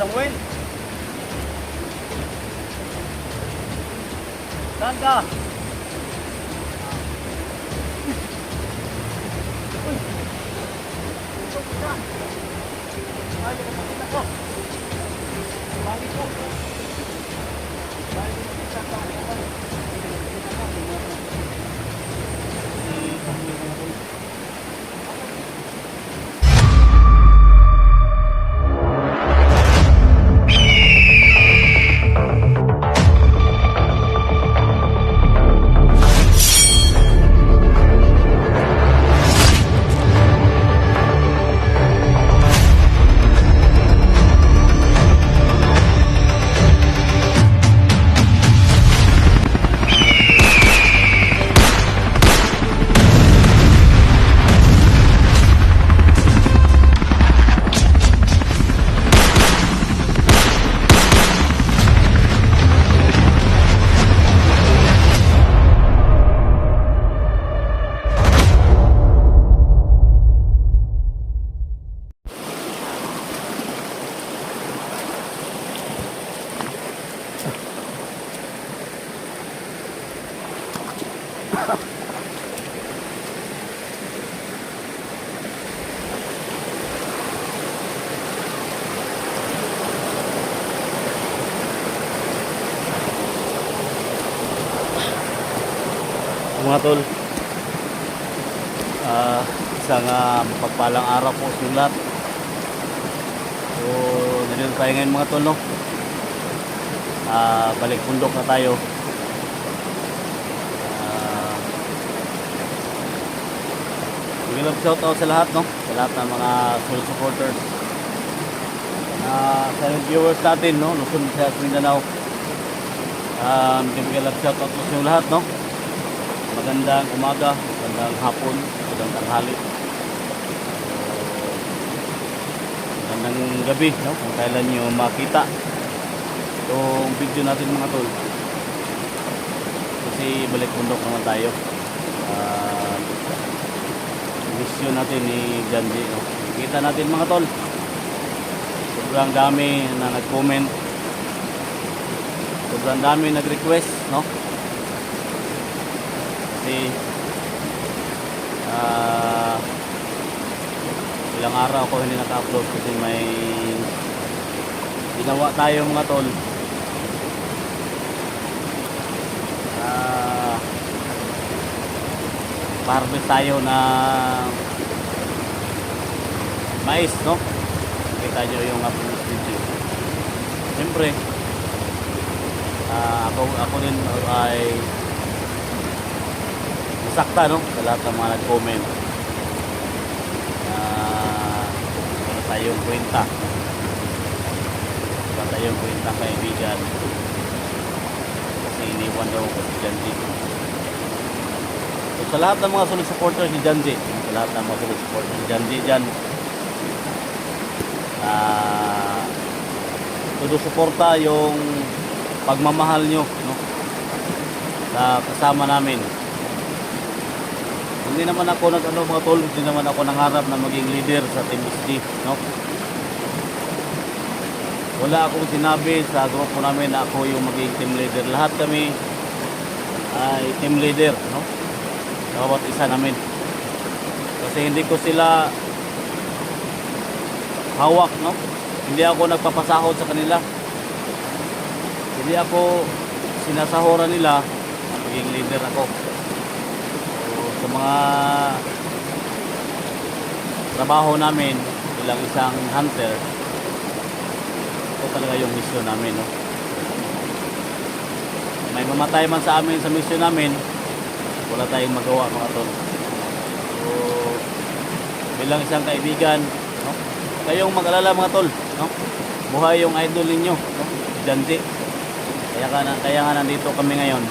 Samuel. Saan ka? Uy! Ito ka! Ay, nakakita ko! Bali ko! Bali ko sa tayo. Mga tol, isang pagpalang araw po sa lahat. So nandito tayo ngayon mga tol, no? Balik bundok na tayo. Shout out sa lahat, no? Sa lahat ng mga solid supporters, silent viewers natin, no? Luzon, sa Mindanao. Shout out po sa inyo lahat, no? Magandang umaga, magandang hapon, magandang tanghali, magandang gabi, no? Kung kailan nyo makita itong video natin mga tol, kasi balik bundok naman tayo. Mission natin ni Janji, no? Kita natin mga tol, sobrang dami na nag-comment, sobrang dami nag-request, no? Kasi ilang araw ako hindi naka-upload kasi may ginawa tayo mga tol. Harvest tayo na mais, no? Kita nyo yung upload video. Siyempre ako din ay sakta, no? Sa lahat ng mga nag-comment, wala tayong kwenta, kaibigan, kasi iniwan daw ko si Janji. So, sa lahat ng mga solid supporters ni Janji, sa lahat ng mga solid supporters ni Janji dyan, suporta yung pagmamahal nyo, no? Sa kasama namin. Hindi naman ako mga tol, hindi naman ako nangarap na maging leader sa Team SD, no? Wala akong sinabi sa grupo namin na ako yung maging team leader. Lahat kami ay team leader, no? Bawat isa namin. Kasi hindi ko sila hawak, no? Hindi ako nagpapasahod sa kanila. Hindi ako sinasahuran nila na maging leader ako. Sa mga trabaho namin bilang isang hunter, ito talaga yung mission namin, no? May mamatay man sa amin sa mission namin, wala tayong magawa mga tol. So bilang isang kaibigan, no? Kayong mag-alala mga tol, no? Buhay yung idol ninyo, no? Janji. Kaya nga nandito kami ngayon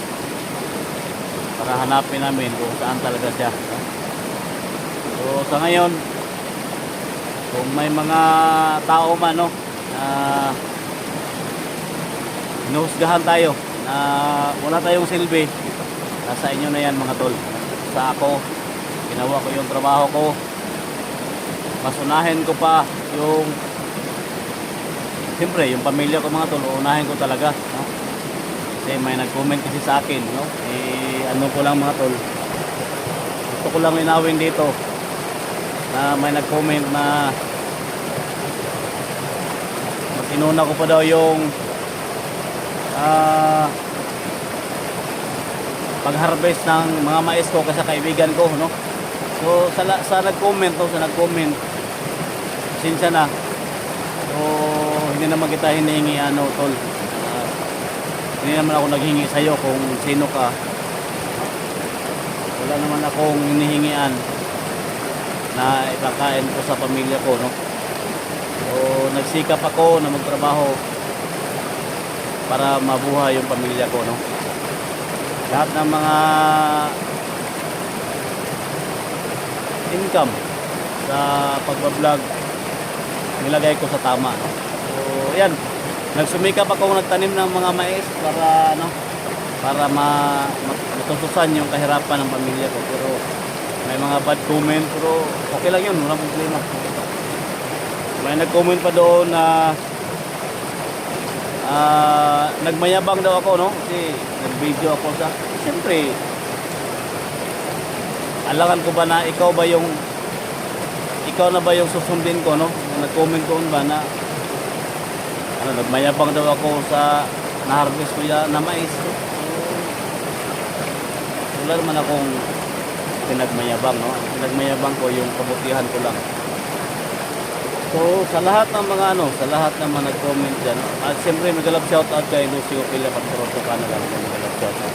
para hanapin namin kung saan talaga siya, no? So sa ngayon, kung may mga tao man, no, hinuhusgahan tayo na wala tayong silbi, nasa inyo na yan mga tol. Sa ako, ginawa ko yung trabaho ko, masunahin ko pa yung siyempre, yung pamilya ko mga tol, uunahin ko talaga, no? Kasi may nag-comment kasi sa akin, no? Ano ko lang mga tol, gusto ko lang linawin dito na may nag-comment na mas inuna ko pa daw yung pag-harvest ng mga mais ko kasi kaibigan ko, no? So sa nag-comment, no, sa nag-comment, sinsya na. So hindi naman kita hinihingi ano tol. Hindi naman ako naghingi sa iyo kung sino ka. Wala naman akong hinihingian na ipakain ko sa pamilya ko, no? So nagsikap ako na magtrabaho para mabuhay yung pamilya ko, no? Lahat ng mga income sa pagbablog nilagay ko sa tama, no? So yan, nagsumikap ako nagtanim ng mga mais para ano, para matutusan yung kahirapan ng pamilya ko, pero may mga bad comment, pero okay lang yun, walang problema. May nag-comment pa doon na nagmayabang daw ako, no? Kasi nag-video ako sa, siyempre alangan ko ba na ikaw na ba yung susundin ko, no? Nag-comment ko ba na ano, nagmayabang daw ako sa na-harvest ko na mais, no? Wala naman akong pinagmayabang, no? Pinagmayabang ko yung kabutihan ko lang. So sa lahat ng mga ano, sa lahat ng mga nag-comment dyan, at siyempre mag-love shoutout kay Lucio Pila Pagtoroto ka na lang, mag-love shoutout.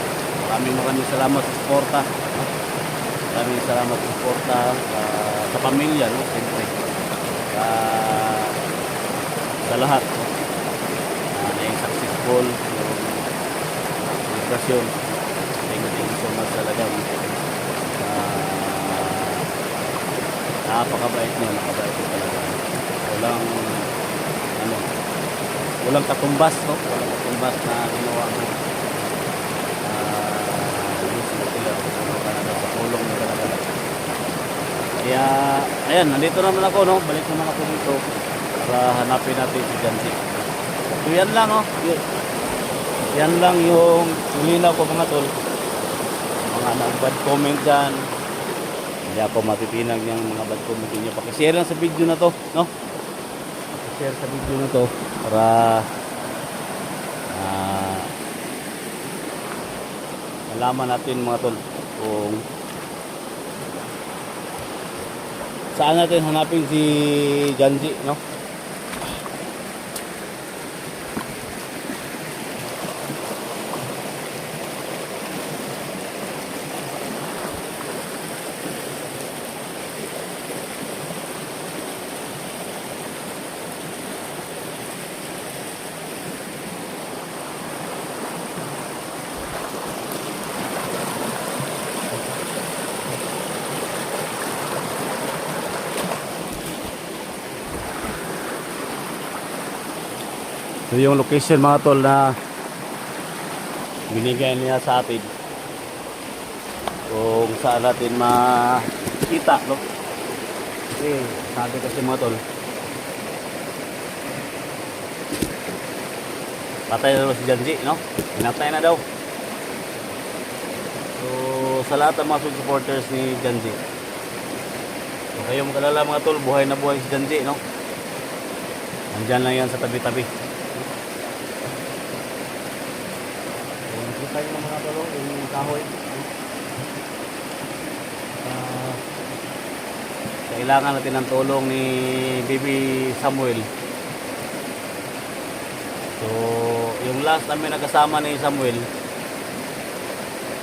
Maraming salamat sa suporta. Maraming salamat sa suporta sa pamilya, no? Siyempre sa lahat, no? Naging successful yung celebration. Thank you so much talaga. Napakabait nyo, napakabait nyo talaga. Walang katumbas, no? Walang katumbas na ginawa mo. Sa tulong na talaga. Kaya ayan, nandito naman ako, no? Balik naman ako dito para hanapin natin si Janji. So yan lang, no? Yan lang yung linaw ko mga tol. Mga nag-bad comment dyan, hindi ako matitinag yung mga bad comment niyo. Pakishare lang sa video na to, no? Share sa video na to para malaman natin mga tol kung saan natin hanapin si Janji, no? So yung location mga tol na binigay niya sa atin kung saan natin makita, no? Kasi sabi kasi mga tol, patay na daw si Janji, no? Pinatay na daw. So sa lahat ng mga supporters ni Janji, so kayo mag-alala mga tol, buhay na buhay si Janji, no? Nandyan lang yan sa tabi-tabi. Tayo ng mga tolo, yung kahoy. Kailangan natin ng tulong ni Baby Samuel. So, yung last namin nagkasama ni Samuel,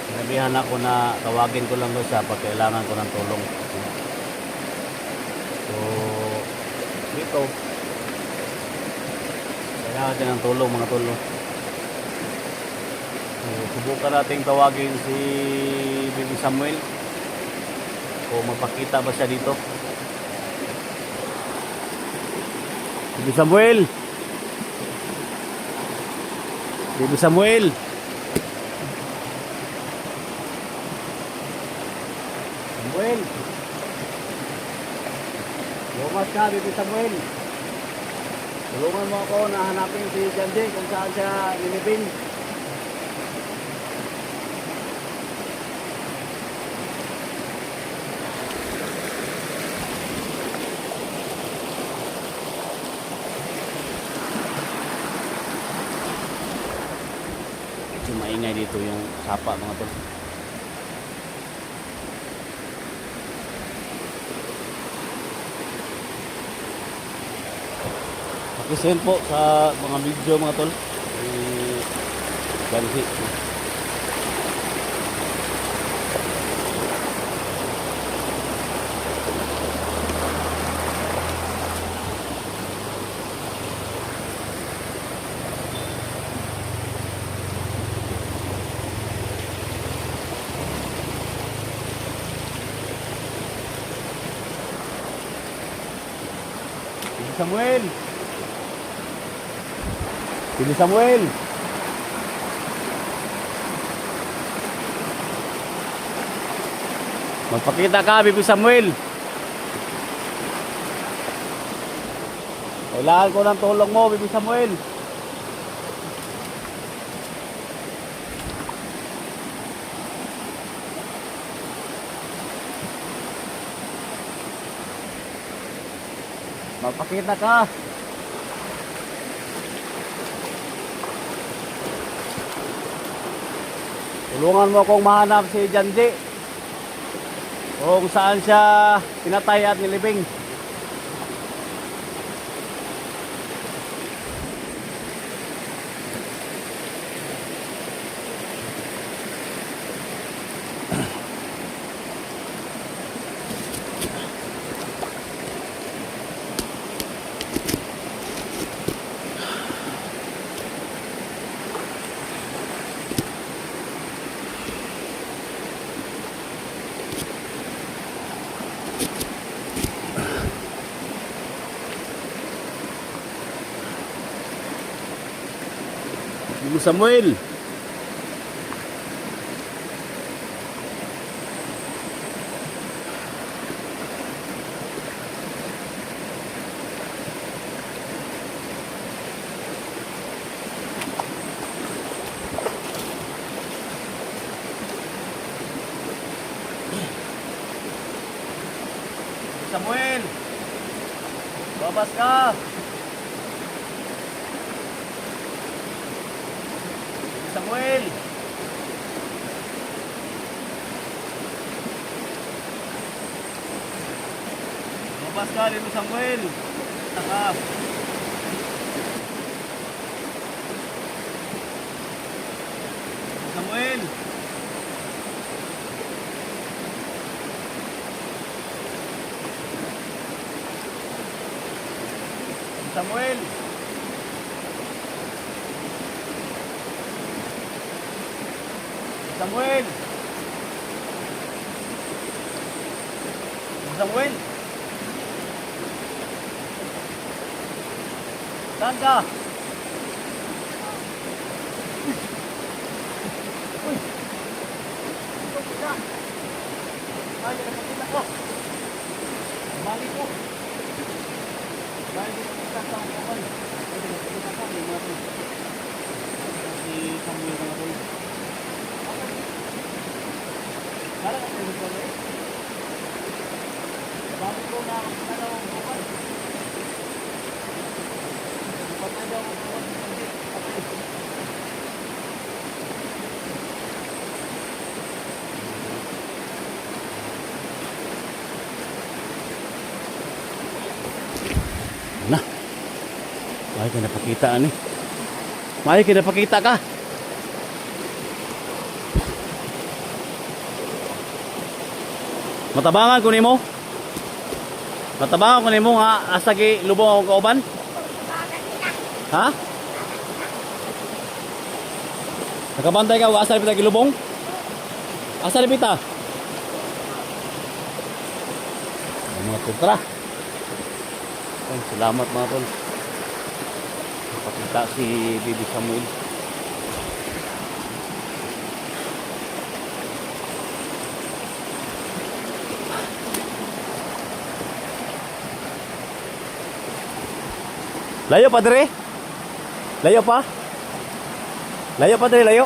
sinabihan ako na tawagin ko lang doon siya pag kailangan ko ng tulong. So, dito, kailangan natin ng tulong mga tolo. Subukan nating tawagin si Baby Samuel kung magpakita ba siya dito. Baby Samuel! Baby Samuel! Samuel! Lumas ka, Baby Samuel! Tulungan mo ako na hanapin si Janji kung saan siya nilibing. Medyo maingay dito yung sapa mga tol. Pakisend po sa mga video mga tol. Gansi. Samuel. Bibi Samuel. Magpakita ka, Bibi Samuel. Kailangan ko ng tulong mo, Bibi Samuel. Magpakita ka. Tulungan mo akong mahanap si Janji kung saan siya pinatay at nilibing. Bibi Samuel. Samuel. Babas ka. Samuel. Babas ka, Bibi Samuel. Taka. Samuel. Samuel. Samuel. Samuel. Saan ka? Uy. Ito ka. Ay, nakakita ko. Bali ko. Bali ko sa tao. Ay, nakakita ko. Si Samuel na ako. Para ka tayo ko eh. Bakit ko na ang panahon bukan? Patay daw ako bukan. Na. May ka napakita ani. May ka napakita ka. Matabangan ko nimo. Matabangan ko nimo nga asa gi lubong ako kauban. Ha? Nakabantay ka asa pita gi lubong? Asa pita? Mga kontra. Ay, salamat mga tol. Napakita si Bibi Samuel. Layo pa dire? Layo pa? Layo pa dire, layo.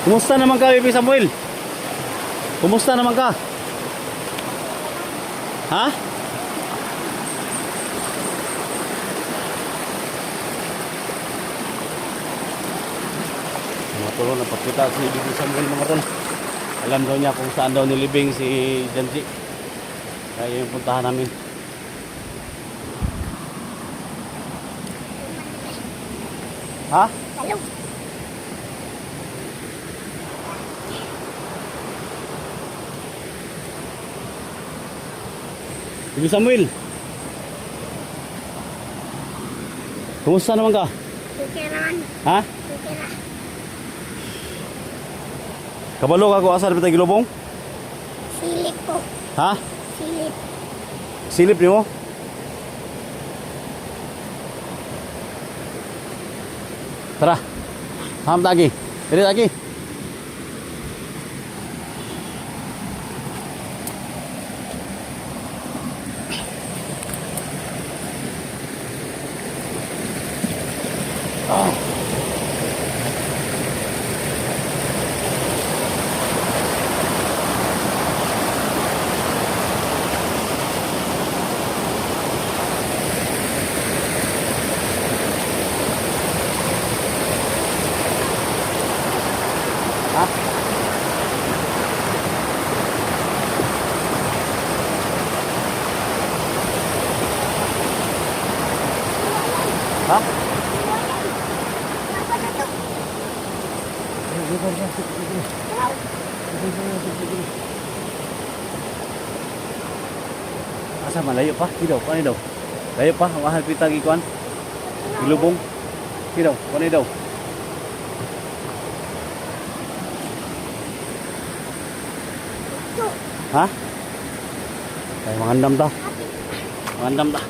Kumusta naman ka, Bibi Samuel? Kumusta naman ka? Ha? Mga tol, napagkita si Bibi Samuel mga tol. Alam daw niya kung saan daw nilibing si Janji. Kaya yung puntahan namin. Ha? Hello. Bibi Samuel. Kumusta naman ka? Okay naman. Ha? Okay na. Kabalo ka kung asal bitay gilubong? Silip po. Ha? Silip. Silip ni mo? Tara. Ham lagi. Dili lagi. Ha? Apa na to? Asa malayo pa? Kidaw, kani daw. Layo pa, ang ahal pitag ikuan. Gilubong. Kidaw, kani daw. To. Ha? Kaya mangandam ta. Mangandam ta.